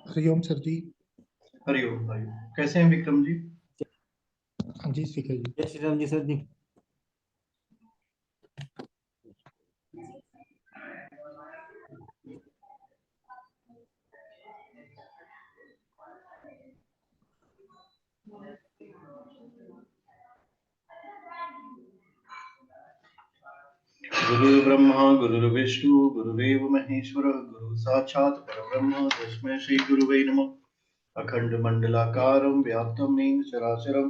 Hariom sir जी। हरिओम हरिओम। कैसे हैं विक्रम जी? हाँ जी स्पीकर जी। जय श्री राम जी सर जी। गुरु ब्रह्मा गुरुर्विष्णु गुरुदेव महेश्वर गुरु साक्षात् परब्रह्म तस्मै श्री गुरुवे नमः। अखंड मंडलाकारं व्याप्तं येन चराचरं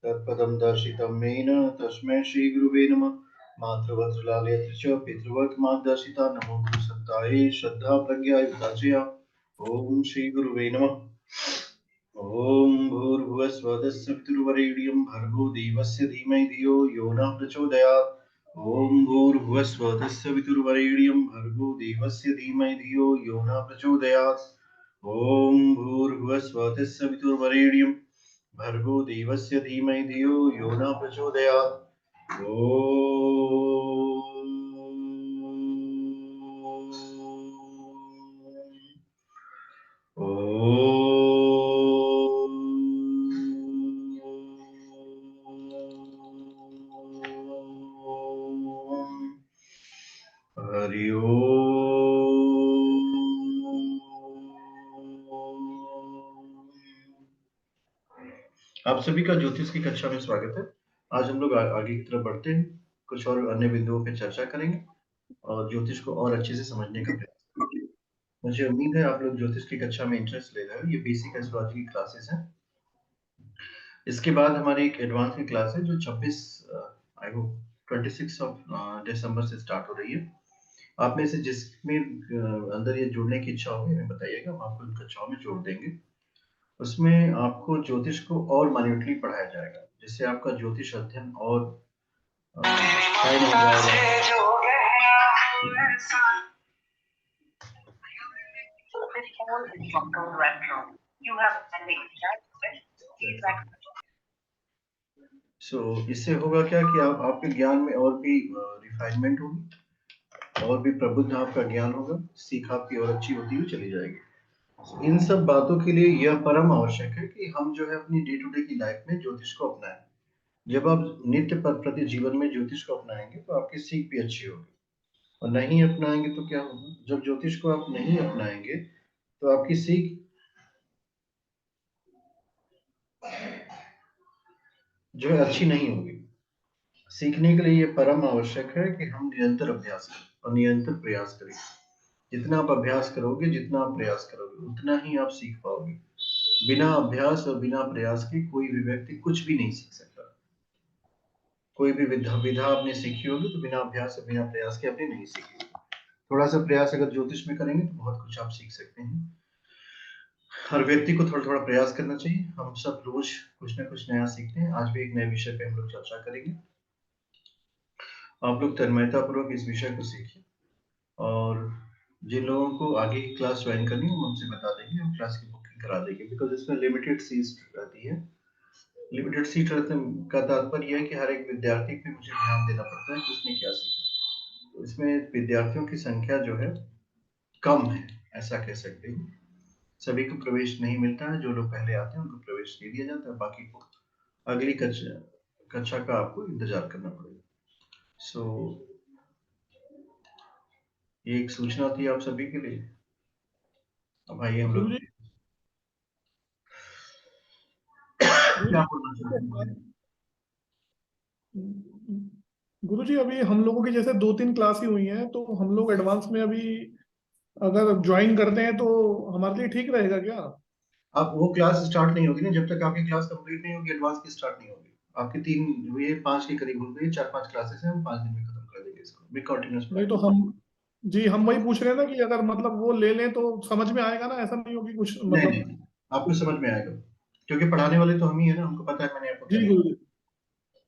तत्पदं दर्शितं येन तस्मै श्री गुरुवे नमः। मातृवत् लालयति च पितृवत् मार्गदर्शिता नमो गुरु सत्ताये श्रद्धा प्रज्ञा युक्ताचया। ओम श्री गुरुवे नमः। ओम भूर्भुवस्वः पितृवरेण्यं भर्गो देवस्य धीमहि धियो यो नः प्रचोदयात्। ओम भूर्भुवस्वः पितृवरेण्यं भर्गो देवस्य धीमहि धियो यो नः प्रचोदयात्। ओम भूर्भुवस्वः पितृवरेण्यं भर्गो देवस्य धीमहि धियो यो नः प्रचोदयात्। हरि आप सभी का ज्योतिष की कक्षा में स्वागत है। आज हम लोग आगे की तरफ बढ़ते हैं, कुछ और अन्य बिंदुओं पर चर्चा करेंगे और ज्योतिष को और अच्छे से समझने का प्रयास करेंगे। मुझे उम्मीद है आप लोग ज्योतिष की कक्षा में इंटरेस्ट ले रहे हो। ये बेसिक एस्ट्रोलॉजी की क्लासेस हैं। इसके बाद हमारी एक एडवांस की क्लास है जो 26 आई होप 26 दिसंबर से स्टार्ट हो रही है। आप में से जिसमें अंदर ये जुड़ने की इच्छा होगी हमें बताइएगा, हम आपको इन कक्षाओं में जोड़ देंगे। उसमें आपको ज्योतिष को और माइन्यूटली पढ़ाया जाएगा, जिससे आपका ज्योतिष अध्ययन और फाइन हो जाएगा। इससे होगा क्या कि आपके ज्ञान में और भी रिफाइनमेंट होगी और भी प्रबुद्ध आपका ज्ञान होगा, सीख आपकी और अच्छी होती हुई चली जाएगी। इन सब बातों के लिए यह परम आवश्यक है कि हम जो है अपनी डे टू डे की लाइफ में ज्योतिष को अपनाएं। जब आप नित्य प्रति जीवन में ज्योतिष को अपनाएंगे तो आपकी सीख भी अच्छी होगी, और नहीं अपनाएंगे तो क्या होगा? जब ज्योतिष को आप नहीं अपनाएंगे तो आपकी सीख जो है अच्छी नहीं होगी। सीखने के लिए ये परम आवश्यक है कि हम निरंतर अभ्यास करें और निरंतर प्रयास करें। जितना आप अभ्यास करोगे, जितना आप प्रयास करोगे, उतना ही आप सीख पाओगे। बिना अभ्यास और बिना प्रयास के कोई भी व्यक्ति कुछ भी नहीं सीख सकता। कोई भी विधा आपने सीखी होगी तो बिना अभ्यास और बिना प्रयास के आपने नहीं सीखी। थोड़ा सा प्रयास अगर ज्योतिष में करेंगे तो बहुत कुछ आप सीख सकते हैं। हर व्यक्ति को थोड़ा थोड़ा प्रयास करना चाहिए। हम सब रोज कुछ ना कुछ नया सीखते हैं। आज भी एक नए विषय पे हम लोग चर्चा करेंगे। आप लोग तन्मयता पूर्वक इस विषय को सीखिए, और जिन लोगों को आगे की क्लास ज्वाइन करनी है वो हमसे बता देंगे, हम क्लास की बुकिंग करा देंगे। बिकॉज इसमें लिमिटेड सीट रहती है। लिमिटेड सीट रहने का तात्पर्य यह है कि हर एक विद्यार्थी पे मुझे ध्यान देना पड़ता है कि उसने क्या सीखा। तो इसमें विद्यार्थियों की संख्या जो है कम है, ऐसा कह सकते हैं। सभी को प्रवेश नहीं मिलता है। जो लोग पहले आते हैं उनको प्रवेश दे दिया जाता है, बाकी को अगली कक्षा का आपको इंतजार करना पड़ेगा। ये एक सूचना थी आप सभी के लिए। अब आइए हम लोग क्या बोलना चाहते हैं? गुरुजी अभी हम लोगों की जैसे 2-3 क्लास ही हुई हैं, तो हम लोग एडवांस में अभी अगर ज्वाइन करते हैं तो हमारे लिए ठीक रहेगा क्या? आप वो क्लास स्टार्ट नहीं होगी ना जब तक आपकी क्लास कंप्लीट नहीं होगी, एडवांस की स्टार्ट नहीं होगी। आपकी 3 ये 5 के करीब हो गई, 4-5 क्लासेस हैं, हम 5 दिन में खत्म कर देंगे इसको भी कंटिन्यूअस। नहीं तो हम जी हम वही पूछ रहे हैं ना कि अगर मतलब वो ले लें तो समझ में आएगा ना, ऐसा नहीं होगी कुछ नहीं मतलब। नहीं, आपको समझ में आएगा, क्योंकि पढ़ाने वाले तो हम ही है ना, हमको पता है मैंने आपको क्या जी लिखा। गुरु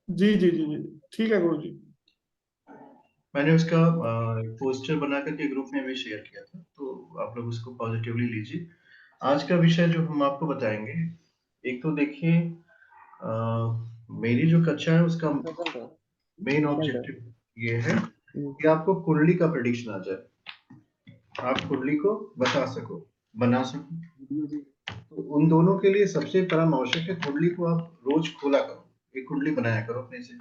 जी जी जी जी जी, ठीक है गुरु जी। मैंने उसका पोस्टर बना करके ग्रुप में भी शेयर किया था, तो आप लोग उसको पॉजिटिवली लीजिए। आज का विषय जो हम आपको बताएंगे, एक तो देखिए, अ, मेरी जो कक्षा है उसका मेन ऑब्जेक्टिव ये है कि आपको कुंडली का प्रेडिक्शन आ जाए, आप कुंडली को बता सको, बना सको। तो उन दोनों के लिए सबसे परम आवश्यक है कुंडली को आप रोज खोला करो, एक कुंडली बनाया करो अपने से।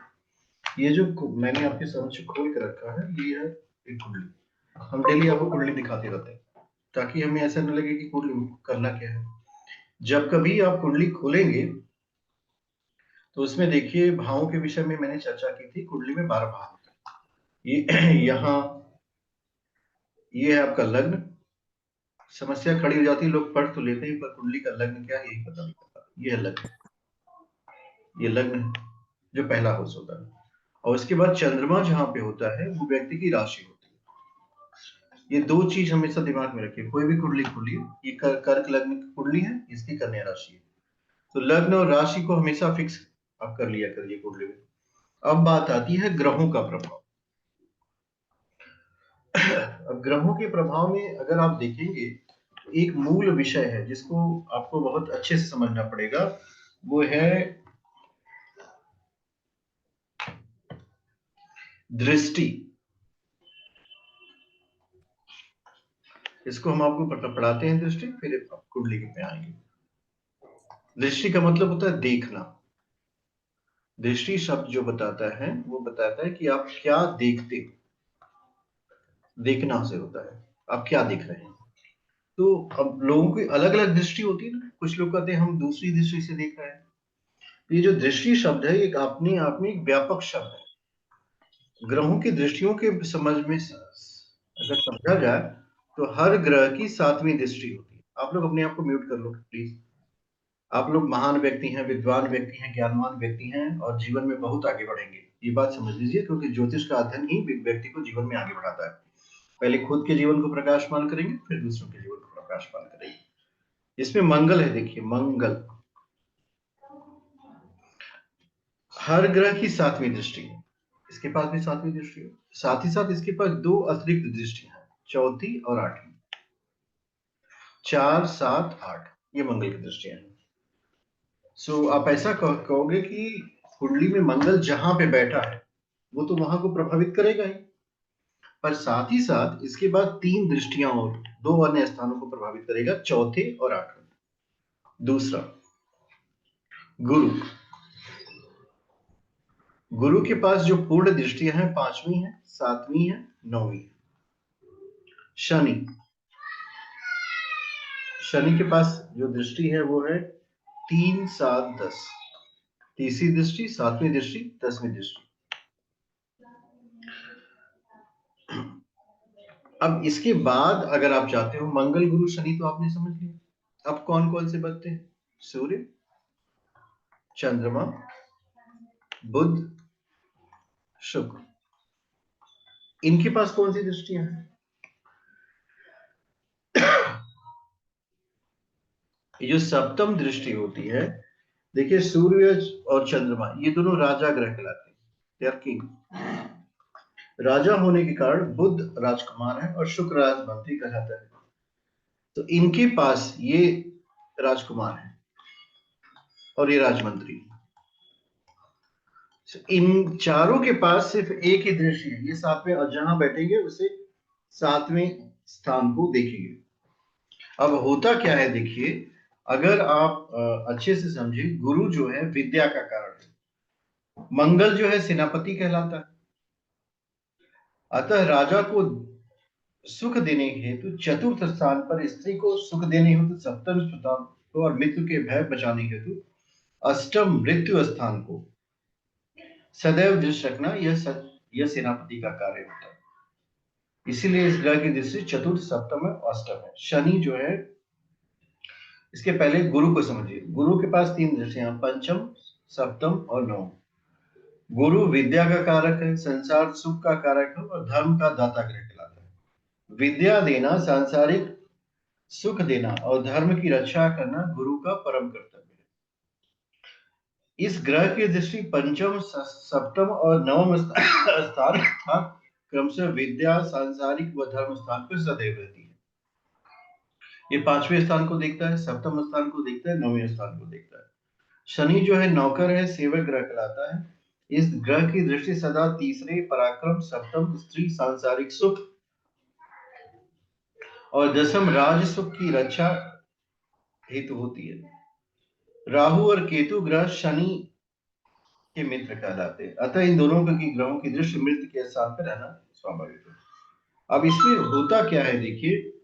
ये जो मैंने आपके समक्ष खोल के रखा है, ये है एक कुंडली। हम डेली आपको कुंडली दिखाते रहते हैं, ताकि हमें ऐसा न लगे कि कुंडली करना क्या है। जब कभी आप कुंडली खोलेंगे तो उसमें देखिए भावों के विषय में मैंने चर्चा की थी। कुंडली में 12 भाव होते हैं। ये यहाँ ये है आपका लग्न। समस्या खड़ी हो जाती है, लोग पढ़ तो लेते हैं पर कुंडली का लग्न क्या है यही पता नहीं पता। ये है लग्न, ये लग्न है, जो पहला हाउस होता है। और उसके बाद चंद्रमा जहां पे होता है वो व्यक्ति की राशि होती है। ये दो चीज हमेशा दिमाग में रखिए, कोई भी कुंडली खोलिए। ये कर्क लग्न की कुंडली है, इसकी कन्या राशि है। तो लग्न और राशि को हमेशा फिक्स आप कर लिया करिए कुंडली में। अब बात आती है ग्रहों का प्रभाव। अब ग्रहों के प्रभाव में अगर आप देखेंगे तो एक मूल विषय है जिसको आपको बहुत अच्छे से समझना पड़ेगा, वो है दृष्टि। इसको हम आपको पढ़ाते हैं दृष्टि, फिर आप कुंडली पे आएंगे। दृष्टि का मतलब होता है देखना। दृष्टि शब्द जो बताता है वो बताता है कि आप क्या देखते हो। देखना से होता है आप क्या देख रहे हैं। तो अब लोगों की अलग अलग दृष्टि होती है ना, कुछ लोग कहते हैं हम दूसरी दृष्टि से देख रहे हैं। ये जो दृष्टि शब्द है एक अपने आप में एक व्यापक शब्द है। ग्रहों की दृष्टियों के समझ में अगर समझा जाए तो हर ग्रह की 7वीं दृष्टि होती है। आप लोग अपने आप को म्यूट कर लो प्लीज। आप लोग महान व्यक्ति हैं, विद्वान व्यक्ति हैं, ज्ञानवान व्यक्ति हैं और जीवन में बहुत आगे बढ़ेंगे, ये बात समझ लीजिए। क्योंकि ज्योतिष का अध्ययन ही व्यक्ति को जीवन में आगे बढ़ाता है। पहले खुद के जीवन को प्रकाशमान करेंगे, फिर दूसरों के जीवन को प्रकाशमान करेंगे। इसमें मंगल है, देखिए मंगल हर ग्रह की 7वीं दृष्टि है। इसके पास भी 7वीं दृष्टि है। साथ ही साथ इसके पास 2 अतिरिक्त दृष्टियां हैं, चौथी और 8वीं। 4, 7, 8 ये मंगल की दृष्टियां हैं। सो आप ऐसा कहोगे कि कुंडली में मंगल जहां पे बैठा है वो तो वहां को प्रभावित करेगा ही, पर साथ ही साथ इसके बाद 3 दृष्टियां और 2 अन्य स्थानों को प्रभावित करेगा, चौथे और 8वें। दूसरा, गुरु। गुरु के पास जो पूर्ण दृष्टियां हैं 5वीं है, 7वीं है, 9वीं है। शनि, शनि के पास जो दृष्टि है वो है 3, 7, 10। तीसरी दृष्टि, 7वीं दृष्टि, 10वीं दृष्टि। अब इसके बाद अगर आप चाहते हो मंगल गुरु शनि तो आपने समझ लिया। अब कौन कौन से बनते हैं? सूर्य, चंद्रमा, बुध, शुक्र। इनके पास कौन सी दृष्टियां हैं? ये जो सप्तम दृष्टि होती है, देखिए सूर्य और चंद्रमा ये दोनों राजा ग्रह कहलाते हैं, दे आर किंग। राजा होने के कारण बुध राजकुमार है और शुक्र राजमंत्री कहलाता है। तो इनके पास ये राजकुमार है और ये राजमंत्री। इन चारों के पास सिर्फ एक ही दृष्टि है, ये 7वें, और जहां बैठेंगे उसे 7वें स्थान को देखेंगे। अब होता क्या है देखिए, अगर आप अच्छे से समझे, गुरु जो है विद्या का कारण है, मंगल जो है सेनापति कहलाता है। अतः राजा को सुख देने हेतु चतुर्थ स्थान पर, स्त्री को सुख देने हेतु सप्तम स्थान को, और मृत्यु के भय बचाने हेतु अष्टम मृत्यु स्थान को सदैव दृष्टि रखना, यह सेनापति का कार्य होता है। इसीलिए इस ग्रह की दृष्टि चतुर्थ, सप्तम और अष्टम है। शनि जो है, इसके पहले गुरु को समझिए। गुरु के पास 3 दृष्टियां, पंचम, सप्तम और नवम। गुरु विद्या का कारक है, संसार सुख का कारक है और धर्म का दाता ग्रह कहलाता है। विद्या देना, सांसारिक सुख देना और धर्म की रक्षा करना गुरु का परम कर्तव्य है। इस ग्रह की दृष्टि पंचम, सप्तम और नवम स्थान अर्थात क्रमशः विद्या, सांसारिक व धर्म स्थान पर सदैव रहती है। ये पांचवें स्थान को देखता है, सप्तम स्थान को देखता है, नौवें स्थान को देखता है। शनि जो है नौकर है, सेवक ग्रह कहलाता है। इस ग्रह की दृष्टि सदा तीसरे, पराक्रम, सप्तम, स्त्री, सांसारिक सुख और दसम, राज सुख की रक्षा हेतु होती है। राहु और केतु ग्रह शनि के मित्र कहलाते हैं, अतः इन दोनों की ग्रहों की दृष्टि मृत्यु के स्थान पर रहना स्वाभाविक है। अब इसमें होता क्या है, देखिए,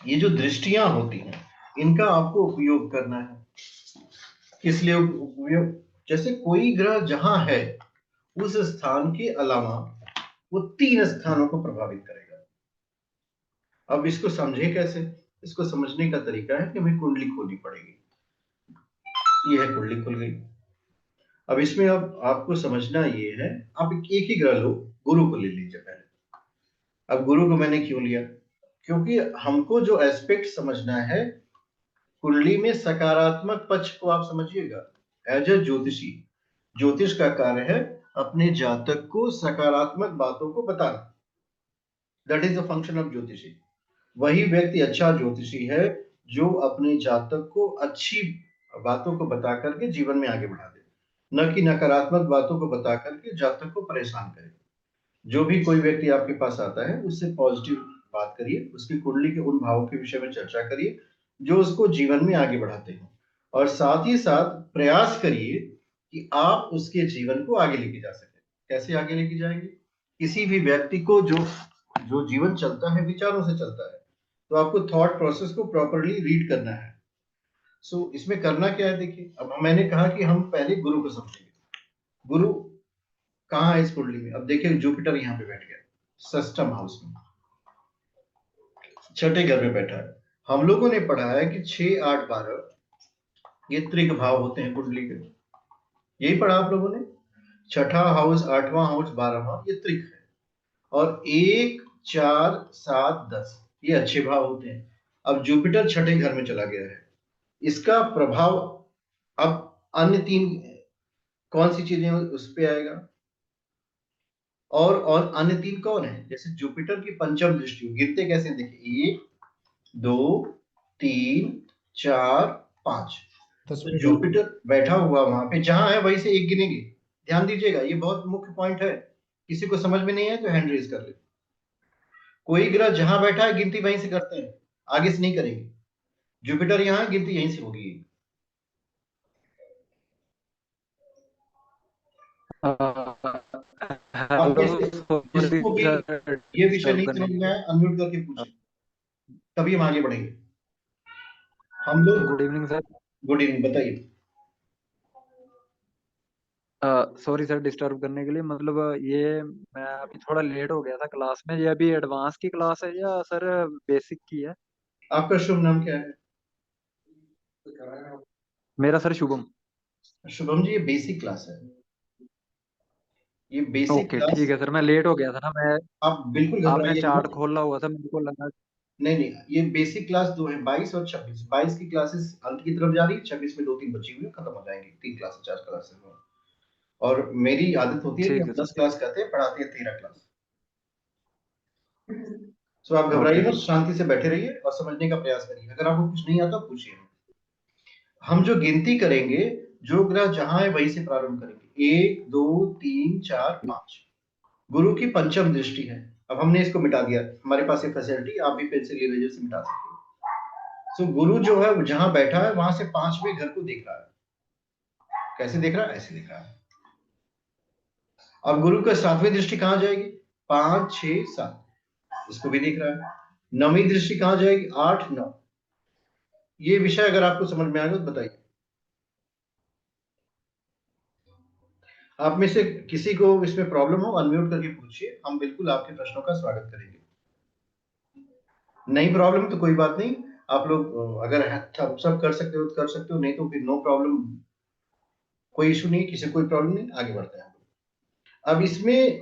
ये जो दृष्टियां होती हैं इनका आपको उपयोग करना है। किस लिए उपयोग? जैसे कोई ग्रह जहां है उस स्थान के अलावा वो 3 स्थानों को प्रभावित करेगा। अब इसको समझे कैसे? इसको समझने का तरीका है कि हमें कुंडली खोलनी पड़ेगी। ये है कुंडली खुल गई। अब इसमें अब आपको समझना ये है, आप एक ही ग्रह लो, गुरु को ले लीजिए पहले। अब गुरु को मैंने क्यों लिया? क्योंकि हमको जो एस्पेक्ट समझना है कुंडली में, सकारात्मक पक्ष को आप समझिएगा। एज ए ज्योतिषी, ज्योतिष का कार्य है अपने जातक को सकारात्मक बातों को बताना। That is the function of ज्योतिषी। वही व्यक्ति अच्छा ज्योतिषी है जो अपने जातक को अच्छी बातों को बता करके जीवन में आगे बढ़ा दे, न कि नकारात्मक बातों को बता करके जातक को परेशान करे। जो भी कोई व्यक्ति आपके पास आता है उससे पॉजिटिव बात करिए, उसकी कुंडली के उन भावों के विषय में चर्चा करिए जो उसको जीवन में आगे बढ़ाते हैं, और साथ ही साथ प्रयास करिए कि आप उसके जीवन को आगे लेके जा सके। कैसे आगे लेके जाएंगे? किसी भी व्यक्ति को जो जो जीवन चलता है विचारों से चलता है, तो आपको थॉट प्रोसेस को प्रॉपरली रीड करना है। सो इसमें करना क्या है, देखिए, अब मैंने कहा कि हम पहले गुरु को समझेंगे। गुरु कहाँ है इस कुंडली में? अब देखिए, जुपिटर यहाँ पे बैठ गया षष्ठम हाउस में, छठे घर में बैठा है। हम लोगों ने पढ़ा है कि 6, 8, 12 ये त्रिक भाव होते हैं कुंडली के। यही पढ़ा आप लोगों ने। छठा हाउस, 8वां हाउस, 12वां, ये त्रिक है। और 1, 4, 7, 10 ये अच्छे भाव होते हैं। अब जुपिटर छठे घर में चला गया है, इसका प्रभाव अब अन्य 3 कौन सी चीजें उस पे आएगा? और अन्य 3 कौन है? जैसे जुपिटर की पंचम दृष्टि, गिनते कैसे? देखिए 1, 2, 3, 4, 5। तो जुपिटर बैठा हुआ वहां पे जहां है वहीं से एक गिनेंगे। ध्यान दीजिएगा, ये बहुत मुख्य पॉइंट है। किसी को समझ में नहीं है तो हैंड रेज कर ले। कोई ग्रह जहां बैठा है गिनती वहीं से करते हैं, आगे से नहीं करेंगे। जुपिटर यहाँ, गिनती यहीं से होगी। अब हेलो कैसे? सॉरी जिसको भी सर ये विषय डिस्टर्ब नहीं करने समझ के में लिए। आया अनम्यूट करके पूछे, तभी हम आगे बढ़ेंगे। हम लोग good evening sir. Good evening, बताइए। सॉरी सर डिस्टर्ब करने के लिए, मतलब ये मैं अभी थोड़ा लेट हो गया था क्लास में। ये अभी एडवांस की क्लास है या सर बेसिक की है? आपका शुभ नाम क्या है? मेरा सर शुभम। शुभम जी, ये बेसिक क्लास है। ये बेसिक ओके क्लास ठीक है सर, मैं लेट हो गया था ना। मैं आप बिल्कुल आपने घबराइए चार्ट मत। खोला हुआ था, मेरे को लगा। नहीं नहीं, ये बेसिक क्लास 2 है, 22 और 26। 22 की क्लासेस अंत की तरफ जा रही है, 26 में 2-3 बची हुई है, खत्म हो जाएंगी। 3 क्लासेस, 4 क्लासेस में। और मेरी आदत होती है कि ठीक हम है 10 सर। क्लास करते हैं, पढ़ाते हैं 13 क्लास। सो आप घबराइए ओके मत, शांति से बैठे रहिए और समझने का प्रयास करिए। अगर आपको कुछ नहीं आता पूछिए। हम जो गिनती करेंगे, जो ग्रह जहां है वहीं से प्रारंभ करेंगे। 1, 2, 3, 4, 5। गुरु की पंचम दृष्टि है। अब हमने इसको मिटा दिया, हमारे पास ये फैसिलिटी, आप भी पेंसिल इरेजर से मिटा सकते हो। सो गुरु जो है जहां बैठा है वहां से 5वें घर को देख रहा है। कैसे देख रहा है? ऐसे देख रहा है। अब गुरु का 7वीं दृष्टि कहां जाएगी? 5, 6, 7, इसको भी देख रहा है। 9वीं दृष्टि कहां जाएगी? 8, 9। ये विषय अगर आपको समझ में आएगा तो बताइए। आप में से किसी को इसमें प्रॉब्लम हो अनम्यूट करके पूछिए, हम बिल्कुल आपके प्रश्नों का स्वागत करेंगे। नहीं प्रॉब्लम तो कोई बात नहीं, आप लोग अगर सब कर सकते हो तो कर सकते हो, नहीं तो फिर नो प्रॉब्लम, कोई इशू नहीं, किसी कोई प्रॉब्लम नहीं, आगे बढ़ते हैं। अब इसमें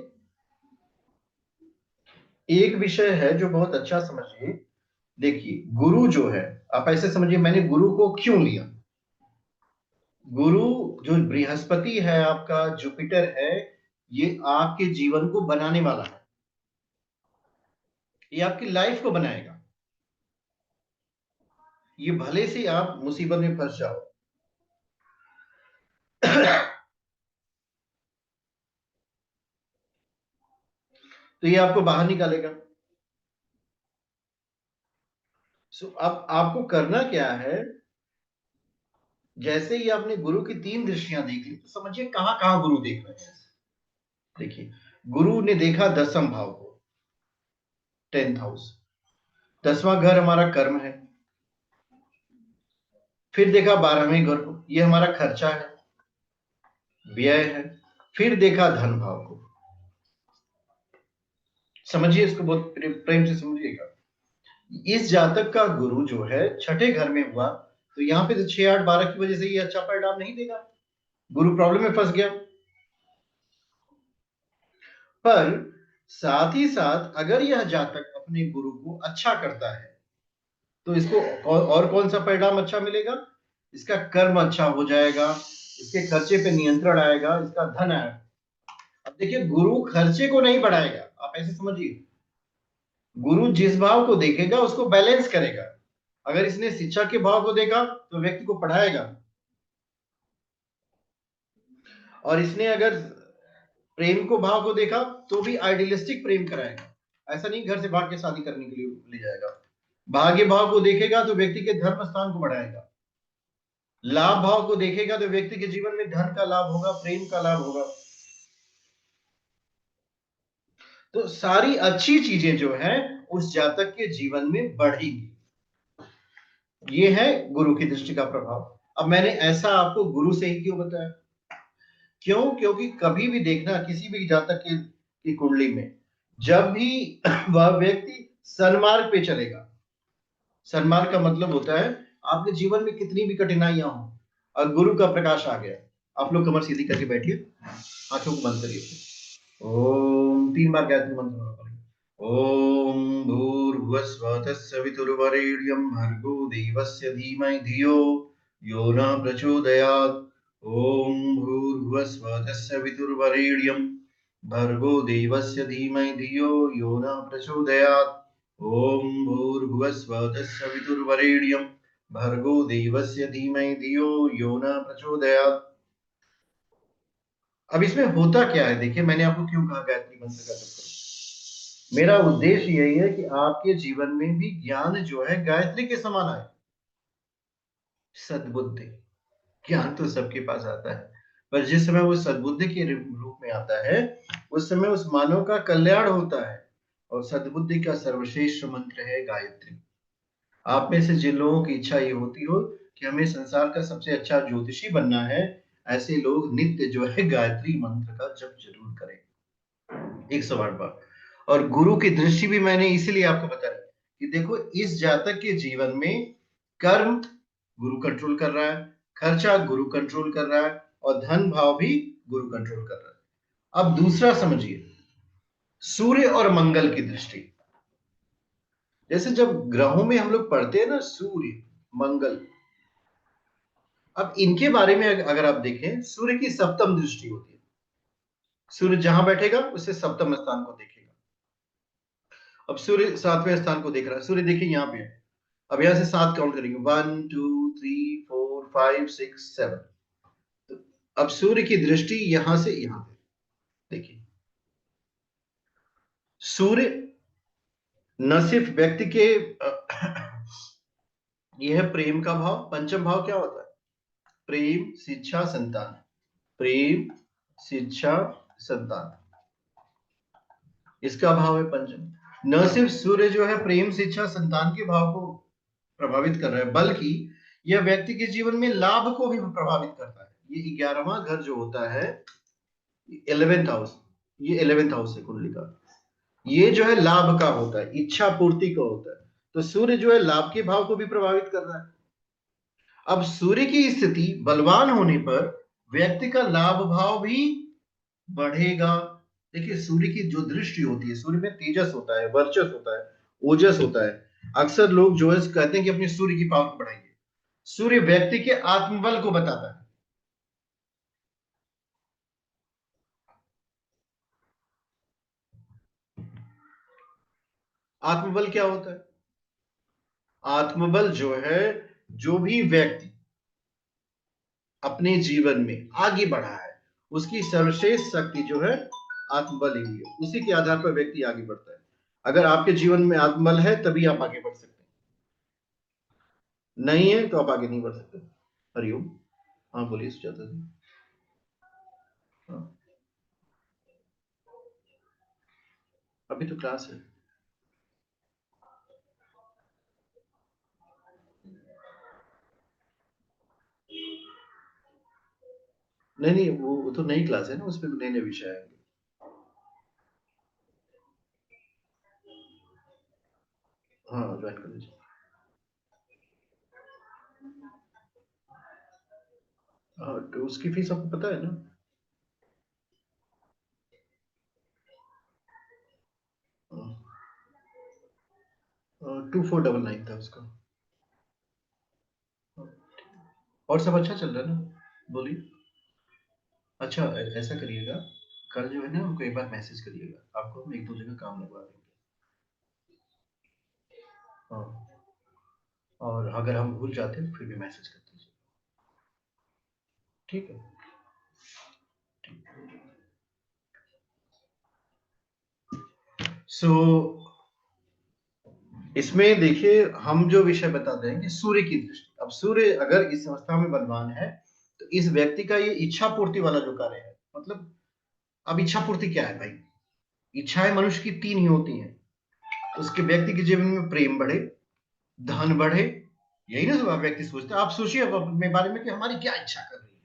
एक विषय है जो बहुत अच्छा समझिए। देखिए गुरु जो है, आप ऐसे समझिए मैंने गुरु को क्यों लिया। गुरु जो बृहस्पति है, आपका जुपिटर है, ये आपके जीवन को बनाने वाला है, ये आपकी लाइफ को बनाएगा। ये भले से आप मुसीबत में फंस जाओ तो ये आपको बाहर निकालेगा। अब आपको करना क्या है, जैसे ही आपने गुरु की 3 दृष्टियां देख ली तो समझिए कहां कहां गुरु देख रहे हैं। देखिए गुरु ने देखा 10th भाव को, 10th हाउस, 10वां घर हमारा कर्म है। फिर देखा 12वें घर को, ये हमारा खर्चा है, व्यय है। फिर देखा धन भाव को। समझिए इसको, बहुत प्रेम से समझिएगा। इस जातक का गुरु जो है 6ठे घर में हुआ, तो यहाँ पे तो 6, 8, 12 की वजह से ये अच्छा परिणाम नहीं देगा, गुरु प्रॉब्लम में फंस गया। पर साथ ही साथ अगर यह जातक अपने गुरु को अच्छा करता है तो इसको और कौन सा परिणाम अच्छा मिलेगा, इसका कर्म अच्छा हो जाएगा, इसके खर्चे पे नियंत्रण आएगा, इसका धन आएगा। अब देखिए गुरु खर्चे को नहीं बढ़ाएगा, आप ऐसे समझिए, गुरु जिस भाव को देखेगा उसको बैलेंस करेगा। अगर इसने शिक्षा के भाव को देखा तो व्यक्ति को पढ़ाएगा, और इसने अगर प्रेम को भाव को देखा तो भी आइडियलिस्टिक प्रेम कराएगा। ऐसा नहीं घर से भाग के शादी करने के लिए ले जाएगा। भाग्य भाव को देखेगा तो व्यक्ति के धर्म स्थान को बढ़ाएगा। लाभ भाव को देखेगा तो व्यक्ति के जीवन में धन का लाभ होगा, प्रेम का लाभ होगा। तो सारी अच्छी चीजें जो है उस जातक के जीवन में बढ़ेगी। ये है गुरु की दृष्टि का प्रभाव। अब मैंने ऐसा आपको गुरु से ही क्यों बताया, क्यों, क्योंकि कभी भी देखना किसी भी जातक की कुंडली में जब भी वह व्यक्ति सन्मार्ग पे चलेगा, सन्मार्ग का मतलब होता है आपके जीवन में कितनी भी कठिनाइयां हो और गुरु का प्रकाश आ गया, आप लोग कमर सीधी करके बैठिए, आंखों को बंद करिए, ओम 3 बार गायत्री मंत्र बोलना पड़ेगा। ओम भूर्भुवस्सुः तत्सवितुर्वरेण्यं भर्गो देवस्य धीमहि धियो यो न प्रचोदयात्। ओम भूर्भुवस्सुः तत्सवितुर्वरेण्यं भर्गो देवस्य धीमहि धियो यो न प्रचोदयात्। ओम भूर्भुवस्सुः तत्सवितुर्वरेण्यं भर्गो देवस्य धीमहि धियो यो न प्रचोदयात्। अब इसमें होता क्या है, देखिए मैंने आपको क्यों कहा गायत्री मंत्र का जप करो। मेरा उद्देश्य यही है कि आपके जीवन में भी ज्ञान जो है गायत्री के समान आए, सद्बुद्धि। ज्ञान तो सबके पास आता है, पर जिस समय वो सद्बुद्धि के रूप में आता है उस समय उस मानव का कल्याण होता है। और सद्बुद्धि का सर्वश्रेष्ठ मंत्र है गायत्री। आप में से जिन लोगों की इच्छा ये होती हो कि हमें संसार का सबसे अच्छा ज्योतिषी बनना है, ऐसे लोग नित्य जो है गायत्री मंत्र का जप जरूर करें 108 बार। और गुरु की दृष्टि भी मैंने इसीलिए आपको बताया कि देखो इस जातक के जीवन में कर्म गुरु कंट्रोल कर रहा है, खर्चा गुरु कंट्रोल कर रहा है, और धन भाव भी गुरु कंट्रोल कर रहा है। अब दूसरा समझिए, सूर्य और मंगल की दृष्टि। जैसे जब ग्रहों में हम लोग पढ़ते हैं ना, सूर्य मंगल, अब इनके बारे में अगर आप देखें, सूर्य की सप्तम दृष्टि होती है। सूर्य जहां बैठेगा उससे सप्तम स्थान को देखेगा। अब सूर्य 7वें स्थान को देख रहा है, सूर्य देखिए यहाँ पे है। अब यहां से 7 काउंट करेंगे, 1 2 3 4 5 6 7। तो अब सूर्य की दृष्टि यहां से यहां पे देखिए। सूर्य न सिर्फ व्यक्ति के यह है प्रेम का भाव। पंचम भाव क्या होता है, प्रेम शिक्षा संतान, प्रेम शिक्षा संतान, इसका भाव है पंचम। न सिर्फ सूर्य जो है प्रेम शिक्षा संतान के भाव को प्रभावित कर रहा है, बल्कि यह व्यक्ति के जीवन में लाभ को भी प्रभावित करता है। ये 11वां घर जो होता है 11th हाउस, ये 11th हाउस है कुंडली का, ये जो है लाभ का होता है, इच्छा पूर्ति का होता है। तो सूर्य जो है लाभ के भाव को भी प्रभावित कर रहा है। अब सूर्य की स्थिति बलवान होने पर व्यक्ति का लाभ भाव भी बढ़ेगा, देखिए सूर्य की जो दृष्टि होती है, सूर्य में तेजस होता है, वर्चस्व होता है, ओजस होता है। अक्सर लोग जो है कहते हैं कि अपनी सूर्य की पावर बढ़ाइए। सूर्य व्यक्ति के आत्मबल को बताता है। आत्मबल क्या होता है? आत्मबल जो है, जो भी व्यक्ति अपने जीवन में आगे बढ़ा है, उसकी सर्वश्रेष्ठ शक्ति जो है आत्मबल ही है। उसी के आधार पर व्यक्ति आगे बढ़ता है। अगर आपके जीवन में आत्मबल है तभी आप आगे बढ़ सकते हैं, नहीं है तो आप आगे नहीं बढ़ सकते। हरिओम। हाँ बोलिए सुजाता जी। हाँ, अभी तो क्लास है। नहीं नहीं, वो तो नई क्लास है ना, उसमें तो नए नए विषय आएंगे। हाँ ज्वाइन कर लीजिए। हाँ, तो उसकी फीस आपको पता है ना? 2499 था उसका। और सब अच्छा चल रहा है ना? बोलिए। अच्छा ऐसा करिएगा, कल जो है ना हमको एक बार मैसेज करिएगा, आपको हम एक दो जगह काम लगवा देंगे। हाँ, और अगर हम भूल जाते हैं तो फिर भी मैसेज कर दीजिए, ठीक है? सो इसमें देखिए हम जो विषय बताते हैं कि सूर्य की दृष्टि। अब सूर्य अगर इस अवस्था में बलवान है तो इस व्यक्ति का ये इच्छा पूर्ति वाला जो कार्य है, मतलब अब इच्छा पूर्ति क्या है भाई? इच्छाएं मनुष्य की तीन ही होती हैं। उसके व्यक्ति के जीवन में प्रेम बढ़े, धन बढ़े, यही ना सब व्यक्ति सोचते हैं। आप सोचिए अब अपने बारे में कि हमारी क्या इच्छा कर रही है।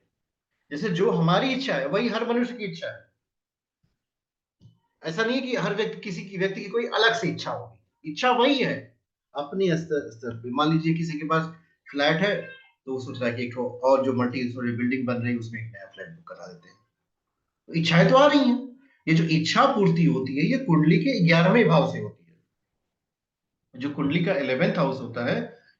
जैसे जो हमारी इच्छा है वही हर मनुष्य की इच्छा है। ऐसा नहीं है कि हर व्यक्ति किसी की व्यक्ति की कोई अलग से इच्छा होगी, इच्छा वही है अपने स्तर स्तर पे। मान लीजिए किसी के पास फ्लैट है तो वो सोच रहा है कि एक और जो मल्टी स्टोरी बिल्डिंग बन रही है उसमें एक नया फ्लैट बुक करा देते हैं। तो इच्छाएं तो आ रही हैं। ये जो इच्छा पूर्ति होती है ये कुंडली के 11वें भाव से होती है। जो कुंडली का 11th हाउस होता है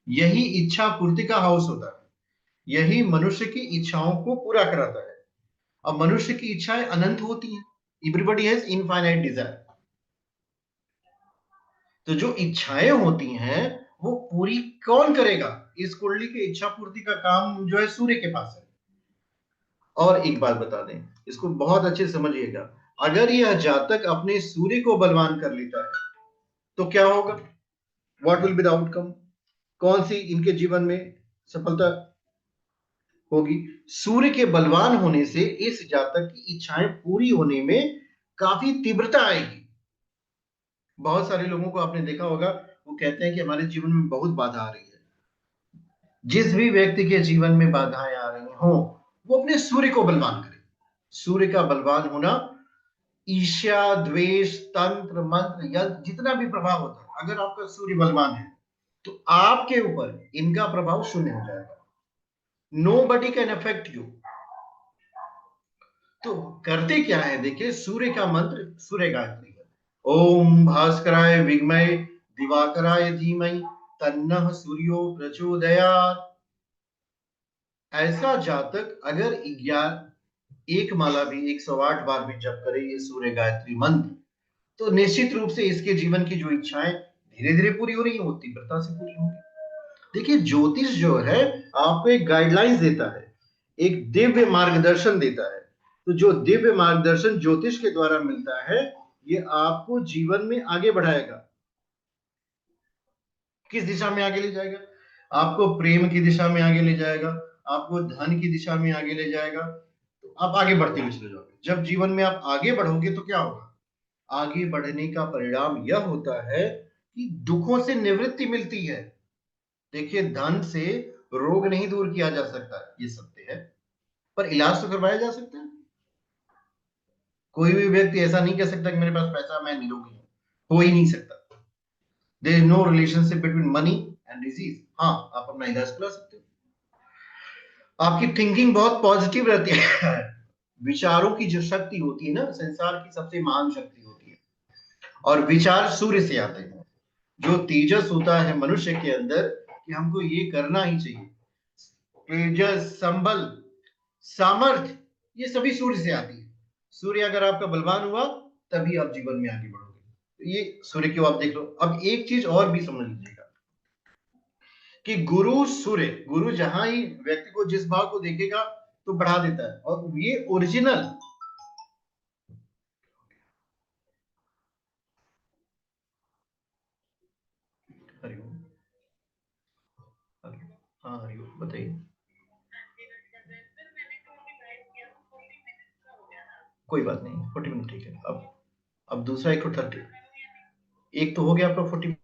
यही इच्छा पूर्ति का हाउस होता है। यही मनुष्य की इच्छाओं को पूरा कराता है। अब मनुष्य की इच्छाएं अनंत होती हैं। Everybody has infinite desire. तो जो इच्छाएं होती हैं वो पूरी कौन करेगा? इस कुंडली की इच्छा पूर्ति का काम जो है सूर्य के पास है। और एक बात बता दें, इसको बहुत अच्छे से समझिएगा। अगर यह जातक अपने सूर्य को बलवान कर लेता है तो क्या होगा? What will be the outcome? कौन सी इनके जीवन में सफलता होगी? सूर्य के बलवान होने से इस जातक की इच्छाएं पूरी होने में काफी तीव्रता आएगी। बहुत सारे लोगों को आपने देखा होगा, वो कहते हैं कि हमारे जीवन में बहुत बाधा आ रही है। जिस भी व्यक्ति के जीवन में बाधाएं आ रही हो वो अपने सूर्य को बलवान करे। सूर्य का बलवान होना ईर्ष्या, द्वेष, तंत्र, मंत्र, यंत्र, जितना भी प्रभाव होता है, अगर आपका सूर्य बलवान है तो आपके ऊपर इनका प्रभाव शून्य हो जाएगा। Nobody can affect you. तो करते क्या है देखिए, सूर्य का मंत्र सूर्य गायत्री है। ओम भास्कराय विद्महे दिवाकराय धीमहि तन्नः सूर्यो प्रचोदयात्। ऐसा जातक अगर एक माला भी 108 बार भी जप करे ये सूर्य गायत्री मंत्र, तो निश्चित रूप से इसके जीवन की जो इच्छाएं धीरे धीरे पूरी हो रही है वो तीव्रता से पूरी होंगी। देखिए ज्योतिष जो है आपको एक गाइडलाइंस देता है, एक दिव्य मार्गदर्शन देता है। तो जो दिव्य मार्गदर्शन ज्योतिष के द्वारा मिलता है ये आपको जीवन में आगे बढ़ाएगा। किस दिशा में आगे ले जाएगा? आपको प्रेम की दिशा में आगे ले जाएगा, आपको धन की दिशा में आगे ले जाएगा। तो आप आगे बढ़ते हुए चले जाओगे। जब जीवन में आप आगे बढ़ोगे तो क्या होगा? आगे बढ़ने का परिणाम यह होता है कि दुखों से निवृत्ति मिलती है। देखिए धन से रोग नहीं दूर किया जा सकता, ये सत्य है, पर इलाज तो करवाया जा सकता है। कोई भी व्यक्ति ऐसा नहीं कह सकता कि मेरे पास पैसा मैं निरोगी हूं, हो ही नहीं सकता। There is no relationship between money and disease. हाँ आप अपना इलाज करा सकते हो। आपकी थिंकिंग बहुत पॉजिटिव रहती है विचारों की जो शक्ति होती है ना, संसार की सबसे महान शक्ति होती है, और विचार सूर्य से आते हैं। जो तेजस होता है मनुष्य के अंदर कि हमको ये करना ही चाहिए, तेजस, संबल, सामर्थ्य, ये सभी सूर्य से आती है। सूर्य अगर आपका बलवान हुआ तभी आप जीवन में आगे बढ़ोगे। तो ये सूर्य क्यों आप देख लो। अब एक चीज और भी समझ लीजिएगा कि गुरु सूर्य, गुरु जहां ही व्यक्ति को जिस भाव को देखेगा तो बढ़ा देता है, और ये ओरिजिनल हरिओम। हाँ हरिओम, बताइए। कोई बात नहीं, 40 मिनट ठीक है। अब दूसरा एक 30, एक तो हो गया आपका 40।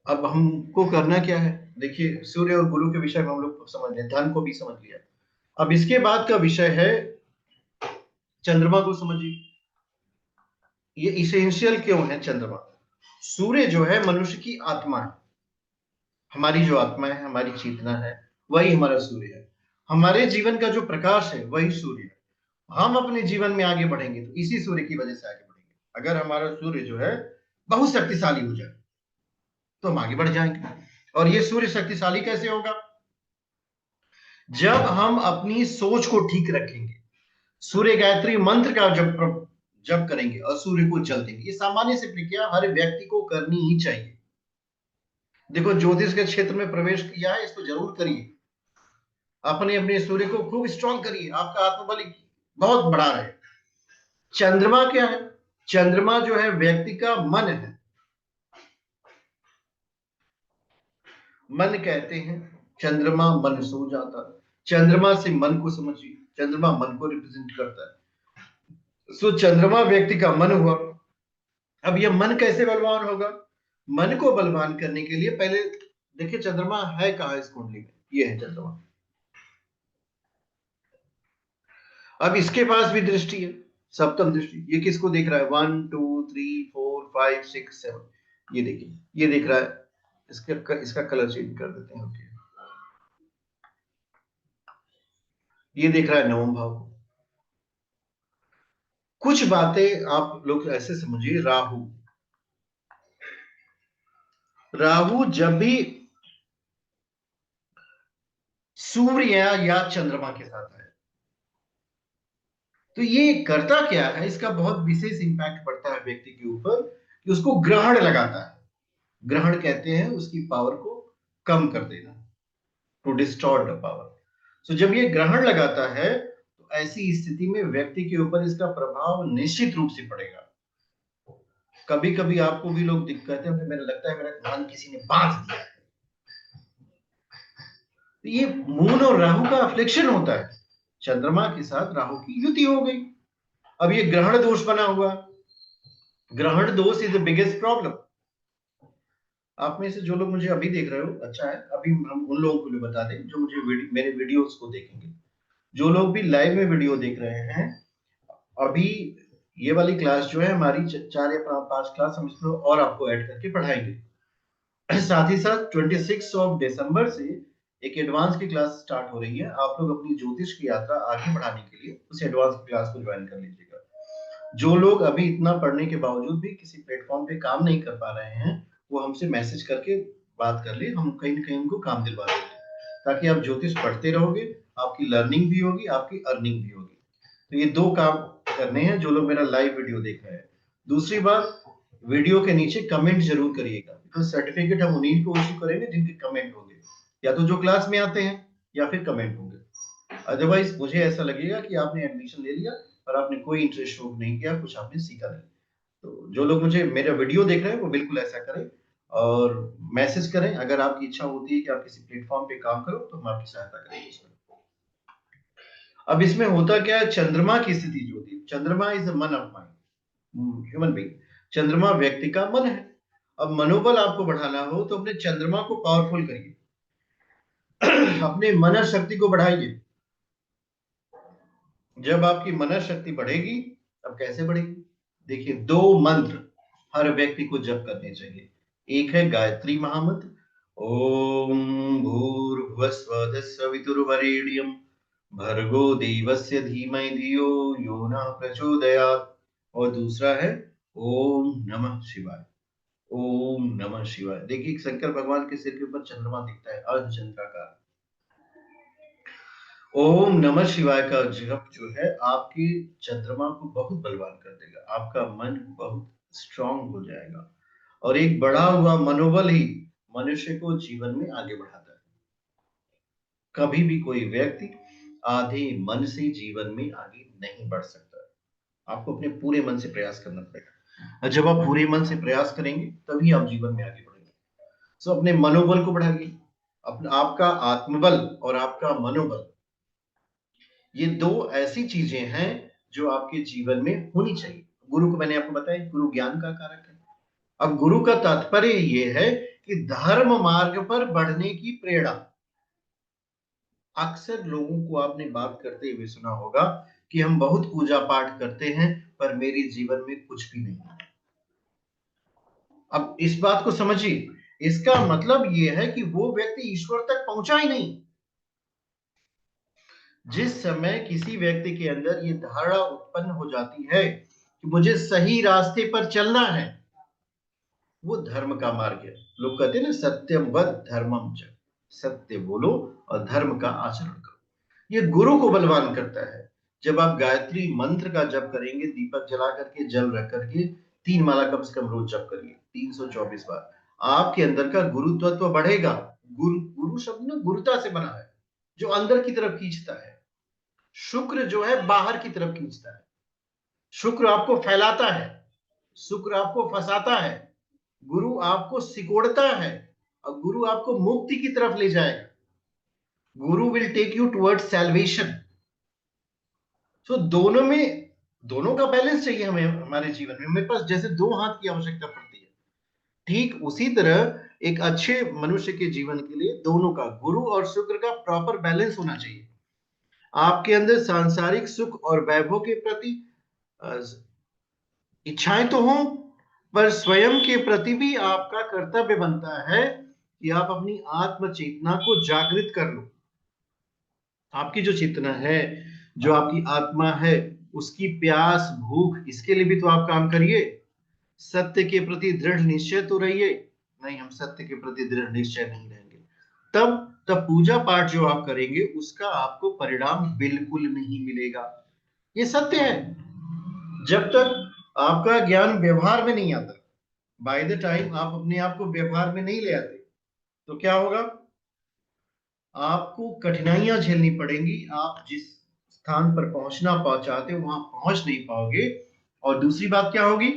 अब हमको करना क्या है, देखिए सूर्य और गुरु के विषय में हम लोग समझ लें, धन को भी समझ लिया। अब इसके बाद का विषय है चंद्रमा को समझिए। ये इसेंशियल क्यों है चंद्रमा। सूर्य जो है मनुष्य की आत्मा है, हमारी जो आत्मा है, हमारी चेतना है, वही हमारा सूर्य है। हमारे जीवन का जो प्रकाश है वही सूर्य है। हम अपने जीवन में आगे बढ़ेंगे तो इसी सूर्य की वजह से आगे बढ़ेंगे। अगर हमारा सूर्य जो है बहुत शक्तिशाली हो जाए तो हम आगे बढ़ जाएंगे। और ये सूर्य शक्तिशाली कैसे होगा, जब हम अपनी सोच को ठीक रखेंगे, सूर्य गायत्री मंत्र का जप करेंगे और सूर्य को जल देंगे। ये सामान्य से प्रक्रिया हर व्यक्ति को करनी ही चाहिए। देखो ज्योतिष के क्षेत्र में प्रवेश किया है, इसको जरूर करिए। अपने अपने सूर्य को खूब स्ट्रांग करिए, आपका आत्मबल बहुत बढ़ा रहे। चंद्रमा क्या है, चंद्रमा जो है व्यक्ति का मन है। मन कहते हैं चंद्रमा मन सो जाता है। चंद्रमा से मन को समझिए, चंद्रमा मन को रिप्रेजेंट करता है। सो चंद्रमा व्यक्ति का मन हुआ। अब यह मन कैसे बलवान होगा, मन को बलवान करने के लिए पहले देखिए चंद्रमा है कहां इस कुंडली में, ये है चंद्रमा। अब इसके पास भी दृष्टि है, सप्तम दृष्टि। ये किसको देख रहा है, 1 2 3 4 5 6 7, ये देखिए, ये देख रहा है। इसका कलर चेंज कर देते हैं। ओके, ये देख रहा है नवम भाव को। कुछ बातें आप लोग ऐसे समझिए, राहु, राहु जब भी सूर्य या चंद्रमा के साथ है तो ये करता क्या है, इसका बहुत विशेष इंपैक्ट पड़ता है व्यक्ति के ऊपर कि उसको ग्रहण लगाता है। ग्रहण कहते हैं उसकी पावर को कम कर देना, टू डिस्टॉर्ट द पावर। सो जब ये ग्रहण लगाता है तो ऐसी स्थिति में व्यक्ति के ऊपर इसका प्रभाव निश्चित रूप से पड़ेगा। कभी कभी आपको भी लोग दिक्कत है, मेरा लगता है मेरा कान किसी ने बांध दिया है। तो ये मून और राहु का अफ्लिक्शन होता है। चंद्रमा के साथ राहु की युति हो गई। अब ये ग्रहण दोष बना हुआ। ग्रहण दोष इज द बिगेस्ट प्रॉब्लम। आप में से जो लोग मुझे अभी देख रहे हो, अच्छा है, अभी हम उन लोगों को भी बता दें जो मुझे मेरे वीडियोस को देखेंगे। जो लोग भी लाइव में वीडियो देख रहे हैं, अभी ये वाली क्लास जो है हमारी 4 या 5 क्लास हम इसमें और आपको ऐड करके पढ़ाएंगे। साथ ही साथ 26 दिसंबर से एक एडवांस की क्लास स्टार्ट हो रही है। आप लोग अपनी ज्योतिष की यात्रा आगे बढ़ाने के लिए उस एडवांस क्लास को ज्वाइन कर लीजिएगा। जो लोग अभी इतना पढ़ने के बावजूद भी किसी प्लेटफॉर्म पे काम नहीं कर पा रहे हैं, वो हमसे मैसेज करके बात कर ले, हम कहीं ना कहीं उनको काम दिलवा देंगे, ताकि आप ज्योतिष पढ़ते रहोगे, आपकी लर्निंग भी होगी, आपकी अर्निंग भी होगी। तो ये 2 काम करने हैं जो लोग मेरा लाइव वीडियो देख रहे हैं। दूसरी बात, वीडियो के नीचे कमेंट जरूर करिएगा, बिकॉज सर्टिफिकेट हम उन्हीं को इशू करेंगे जिनके कमेंट होंगे, या तो जो क्लास में आते हैं या फिर कमेंट होंगे। अदरवाइज मुझे ऐसा लगेगा कि आपने एडमिशन ले लिया और आपने कोई इंटरेस्ट शो नहीं किया, कुछ आपने सीखा नहीं। तो जो लोग मुझे मेरा वीडियो देख रहे हैं वो बिल्कुल ऐसा करें और मैसेज करें अगर आपकी इच्छा होती है कि आप किसी प्लेटफॉर्म पे काम करो, तो हम आपकी सहायता करेंगे उसमें। अब इसमें होता क्या है, चंद्रमा की स्थिति जो होती है, चंद्रमा इज द मन ऑफ माइंड, ह्यूमन बीइंग। चंद्रमा व्यक्ति का मन है। अब मनोबल आपको बढ़ाना हो तो अपने चंद्रमा को पावरफुल करिए, अपने मनन शक्ति को बढ़ाइए। जब आपकी मनन शक्ति बढ़ेगी, अब कैसे बढ़ेगी? देखिए, 2 मंत्र हर व्यक्ति को जप करने चाहिए। एक है गायत्री महामंत्र, ओम भूर्भुवस्वः सवितुर्वरेण्यं भर्गो देवस्य धीमहि धियो यो नः प्रचोदयात्। और दूसरा है ओम नमः शिवाय। ओम नमः शिवाय। देखिए, शंकर भगवान के सिर के ऊपर चंद्रमा दिखता है, अर्धचंद्राकार। ओम नमः शिवाय का जप जो है आपके चंद्रमा को बहुत बलवान कर देगा, आपका मन बहुत स्ट्रांग हो जाएगा, और एक बढ़ा हुआ मनोबल ही मनुष्य को जीवन में आगे बढ़ाता है। कभी भी कोई व्यक्ति आधे मन से जीवन में आगे नहीं बढ़ सकता। आपको अपने पूरे मन से प्रयास करना पड़ेगा, और जब आप पूरे मन से प्रयास करेंगे तभी आप जीवन में आगे बढ़ेंगे। सो अपने मनोबल को बढ़ाइए। अपना आपका आत्मबल और आपका मनोबल, ये 2 ऐसी चीजें हैं जो आपके जीवन में होनी चाहिए। गुरु को मैंने आपको बताया, गुरु ज्ञान का कारक है। अब गुरु का तात्पर्य ये है कि धर्म मार्ग पर बढ़ने की प्रेरणा। अक्सर लोगों को आपने बात करते हुए सुना होगा कि हम बहुत पूजा पाठ करते हैं पर मेरे जीवन में कुछ भी नहीं है। अब इस बात को समझिए, इसका मतलब यह है कि वो व्यक्ति ईश्वर तक पहुंचा ही नहीं। जिस समय किसी व्यक्ति के अंदर ये धारणा उत्पन्न हो जाती है कि मुझे सही रास्ते पर चलना है, वो धर्म का मार्ग है। लोग कहते हैं ना, सत्यम वद धर्मम च, सत्य बोलो और धर्म का आचरण करो। ये गुरु को बलवान करता है। जब आप गायत्री मंत्र का जप करेंगे, दीपक जला करके, जल रख करके 3 माला कम से कम रोज जप करिए, 324 बार, आपके अंदर का गुरु तत्व बढ़ेगा। गुरु शब्द ना गुरुता से बना है, जो अंदर की तरफ खींचता है। शुक्र जो है बाहर की तरफ खींचता है। शुक्र आपको फैलाता है, शुक्र आपको फंसाता है, गुरु आपको सिकोड़ता है, और गुरु आपको मुक्ति की तरफ ले जाएगा। Guru will take you towards salvation. So दोनों का बैलेंस चाहिए हमें हमारे जीवन में। मेरे पास जैसे 2 हाथ की आवश्यकता पड़ती है, ठीक उसी तरह एक अच्छे मनुष्य के जीवन के लिए दोनों का, गुरु और शुक्र का प्रॉपर बैलेंस होना चाहिए। आपके अंदर सांसारिक सुख और वैभव के प्रति इच्छाएं तो हों, पर स्वयं के प्रति भी आपका कर्तव्य बनता है कि आप अपनी आत्म चेतना को जागृत कर लो। आपकी जो चेतना है, जो आपकी आत्मा है, उसकी प्यास भूख, इसके लिए भी तो आप काम करिए। सत्य के प्रति दृढ़ निश्चय तो रहिए। नहीं, हम सत्य के प्रति दृढ़ निश्चय नहीं रहेंगे, तब पूजा पाठ जो आप करेंगे उसका आपको परिणाम बिल्कुल नहीं मिलेगा। ये सत्य है। जब तक आपका ज्ञान व्यवहार में नहीं आता, बाय द टाइम आप अपने आप को व्यवहार में नहीं ले आते, तो क्या होगा? आपको कठिनाइयां झेलनी पड़ेंगी। आप जिस स्थान पर पहुंचना चाहते हो वहां पहुंच नहीं पाओगे। और दूसरी बात क्या होगी?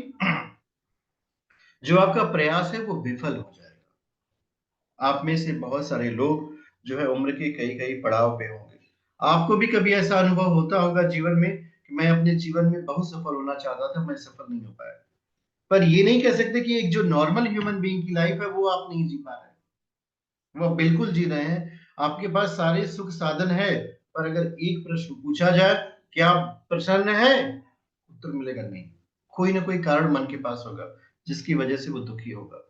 जो आपका प्रयास है वो विफल हो जाएगा। आप में से बहुत सारे लोग जो है उम्र के कई कई पड़ाव पे होंगे। आपको भी कभी ऐसा अनुभव होता होगा जीवन में कि मैं अपने जीवन में बहुत सफल होना चाहता था, मैं सफल नहीं हो पाया। पर ये नहीं कह सकते कि एक जो नॉर्मल ह्यूमन बीइंग की लाइफ है वो आप नहीं जी पा रहे हैं। वो बिल्कुल जी रहे हैं। आपके पास सारे सुख साधन है, पर अगर एक प्रश्न पूछा जाए क्या आप प्रसन्न है, उत्तर मिलेगा नहीं। कोई ना कोई कारण मन के पास होगा जिसकी वजह से वो दुखी होगा।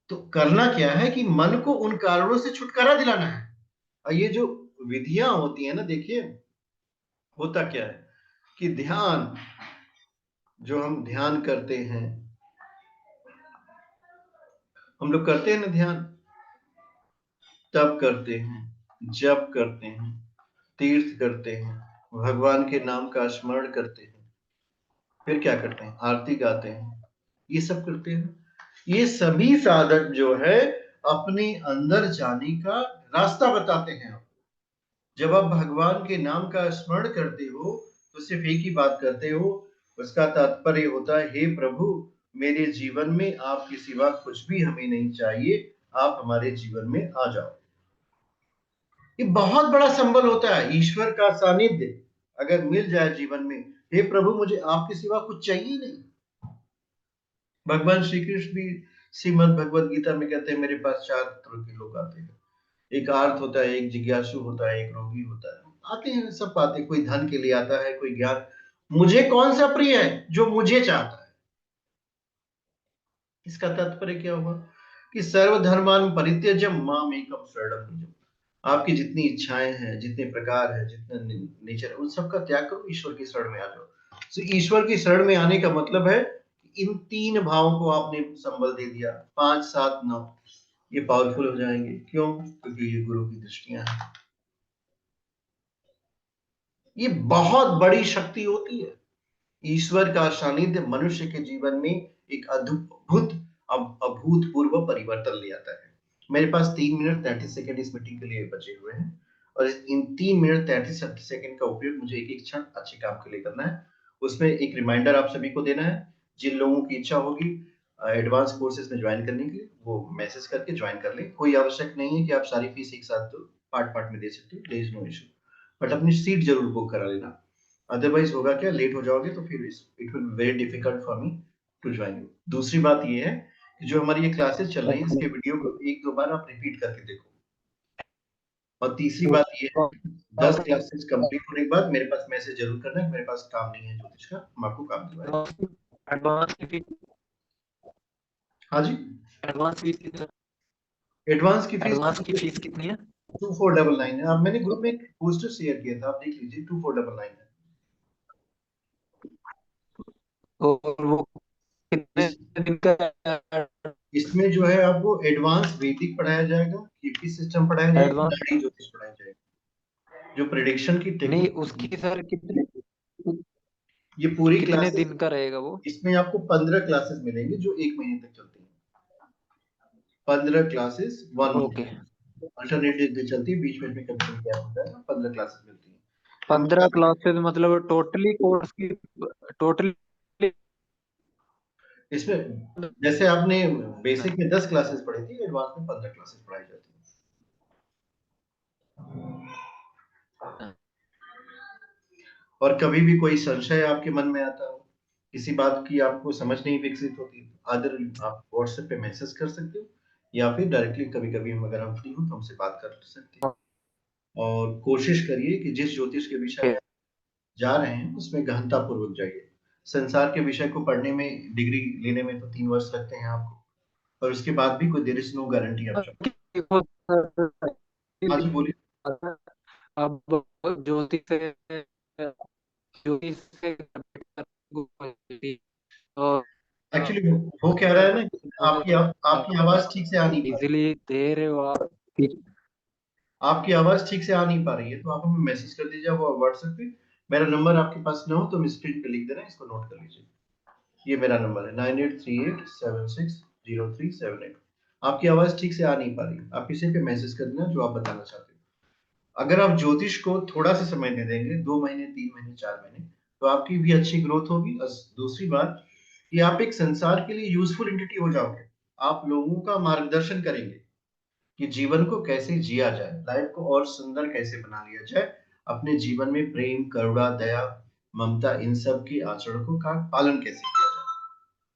तो करना क्या है कि मन को उन कारणों से छुटकारा दिलाना है। और ये जो विधियां होती है ना, देखिए होता क्या है कि ध्यान, जो हम ध्यान करते हैं, हम लोग करते हैं ना ध्यान, तप करते हैं, जप करते हैं, तीर्थ करते हैं, भगवान के नाम का स्मरण करते हैं। फिर क्या करते हैं, आरती गाते हैं, ये सब करते हैं। ये सभी साधक जो है अपने अंदर जाने का रास्ता बताते हैं आपको। जब आप भगवान के नाम का स्मरण करते हो तो सिर्फ एक ही बात करते हो, उसका तात्पर्य होता है, हे प्रभु मेरे जीवन में आपके सिवा कुछ भी हमें नहीं चाहिए, आप हमारे जीवन में आ जाओ। ये बहुत बड़ा संबल होता है, ईश्वर का सानिध्य अगर मिल जाए जीवन में, हे प्रभु मुझे आपके सिवा कुछ चाहिए नहीं। भगवान श्री कृष्ण भी श्रीमद् भगवद गीता में कहते हैं, मेरे पास 4 तरह के लोग आते हैं, एक आर्थ होता है, एक जिज्ञासु होता है, एक रोगी होता है, आते हैं सब आते हैं, कोई धन के लिए आता है, कोई ज्ञान। मुझे कौन सा प्रिय है जो मुझे चाहता है। इसका तात्पर्य क्या हुआ कि सर्वधर्मान परित्यज्य माम एकम शरणम व्रज। आपकी जितनी इच्छाएं हैं, जितने प्रकार है, जितना नेचर, उन सब का त्याग करो, ईश्वर की शरण में आ जाओ। तो ईश्वर की शरण में आने का मतलब है इन 3 भावों को आपने संबल दे दिया, 5, 7, 9, ये पावरफुल हो जाएंगे। क्यों? क्योंकि ये गुरु की दृष्टियां हैं। ये बहुत बड़ी शक्ति होती है। ईश्वर का सानिध्य मनुष्य के जीवन में एक अद्भुत अभूतपूर्व परिवर्तन ले आता है। मेरे पास 3 मिनट 33 सेकंड इस मीटिंग के लिए बचे हुए हैं और इन 3 मिनट 33 सेकंड का उपयोग मुझे एक एक क्षण अच्छे काम के लिए करना है। उसमें एक रिमाइंडर आप सभी को देना है, जिन लोगों की इच्छा होगी एडवांस कोर्सेज में ज्वाइन करने के लिए वो मैसेज करके ज्वाइन कर लें। कोई आवश्यक नहीं है कि आप सारी फीस एक साथ पार्ट पार्ट में दे सकते हो, there is no issue, but अपनी सीट जरूर बुक करा लेना। अदरवाइज होगा क्या, लेट हो जाओगे तो फिर it will very difficult for me to join you. दूसरी बात ये है कि जो हमारी ये क्लासेस चल रही है इसके वीडियो को 1-2 बार आप रिपीट करके देखो। और तीसरी बात ये है, 10 क्लासेस कंप्लीट होने के बाद मेरे पास मैसेज जरूर करना है, मेरे पास काम नहीं है ज्योतिष का, हम आपको काम दिलवाएंगे। एडवांस की फीस, हाँ जी, एडवांस फीस कितनी एडवांस की फीस एडवांस की फीस कितनी है? 2499 है। अब मैंने ग्रुप में एक पोस्टर शेयर किया था, आप देख लीजिए, 2499 है। और वो कितने इस दिन का है? इसमें जो है आपको एडवांस वैदिक पढ़ाया जाएगा, केपी सिस्टम पढ़ाया जाएगा, एडवांस नाड़ी ज्योतिष पढ़ाया जाएगा, जो प्रेडिक्शन की नहीं, टेक्निक, उसकी सर कितने ये पूरी कितने क्लासेस, दिन का रहेगा वो? इसमें आपको 15 क्लासेस मिलेंगे जो 1 महीने तक चलती हैं। 15 classes 1 okay, month, alternate day चलती है, बीच में कभी कभी गैप होता है, 15 क्लासेस मिलती हैं। हम 15 क्लासेस मतलब टोटली कोर्स की टोटली? इसमें जैसे आपने बेसिक में 10 क्लासेस पढ़ी थी, एडवांस में 15 क्लासेस पढ़ाई जाती है। और कभी भी कोई संशय आपके मन में आता हो, किसी बात की आपको समझ नहीं विकसित होती, अदर आप व्हाट्सएप पे मैसेज कर सकते हो या फिर डायरेक्टली कभी कभी हम अगर हम फ्री हो तो हमसे बात कर सकते हैं। और कोशिश करिए कि जिस ज्योतिष के विषय में जा रहे हैं उसमें गहनता पूर्वक जाइए। संसार के विषय को पढ़ने में, डिग्री लेने में तो 3 वर्ष लगते हैं आपको, और उसके बाद भी कोई देयर इज नो गारंटी आपको। हाँ जी, बोलिए। अब ज्योतिष से ज्योतिष से और एक्चुअली वो कह रहा है ना कि आपकी आवाज ठीक से आ नहीं पा रही, इजीली दे रहे हो आप। आपकी आवाज ठीक से आ नहीं पा रही है, तो आप हमें मैसेज कर दीजिए वो व्हाट्सएप पे। मेरा नंबर आपके पास ना हो तो हम स्क्रीन पे लिख दे रहे हैं, इसको नोट कर लीजिए। ये मेरा नंबर है 9838760378। आपकी आवाज ठीक से आ नहीं पा रही, आप इसी पे मैसेज कर देना जो आप बताना चाहते हो। अगर आप ज्योतिष को थोड़ा सा समय दे देंगे, 2 महीने, 3 महीने, 4 महीने, तो आपकी भी अच्छी ग्रोथ होगी। और दूसरी बात कि आप एक संसार के लिए यूजफुल एंटिटी हो जाओगे। आप लोगों का मार्गदर्शन करेंगे कि जीवन को कैसे जिया जाए, लाइफ को और सुंदर कैसे बना लिया जाए, अपने जीवन में प्रेम, करुणा, दया, ममता, इन सब की आचरणों का पालन कैसे किया जाए,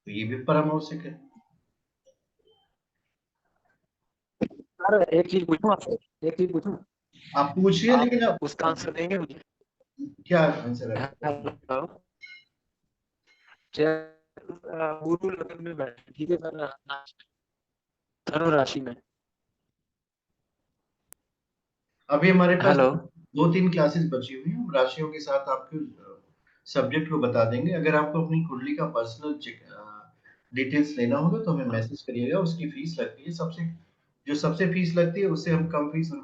तो ये भी परम आवश्यक है। सर एक चीज पूछूं आपसे, एक चीज पूछूं? आप पूछिए, आप लेकिन आप उसका आंसर देंगे मुझे? क्या आंसर है? हेलो, गुरु लगन में बैठे, ठीक है सर, धनु राशि में। अभी हमारे पास हेलो, 2-3 क्लासेस बची हुई हैं, हम राशियों के साथ आपके सब्जेक्ट को बता देंगे। अगर आपको अपनी कुंडली का पर्सनल डिटेल्स लेना होगा तो हमें मैसेज करिएगा, उसकी फीस लगती है सबसे, जो सबसे फीस लगती है उससे हम कम फीस उन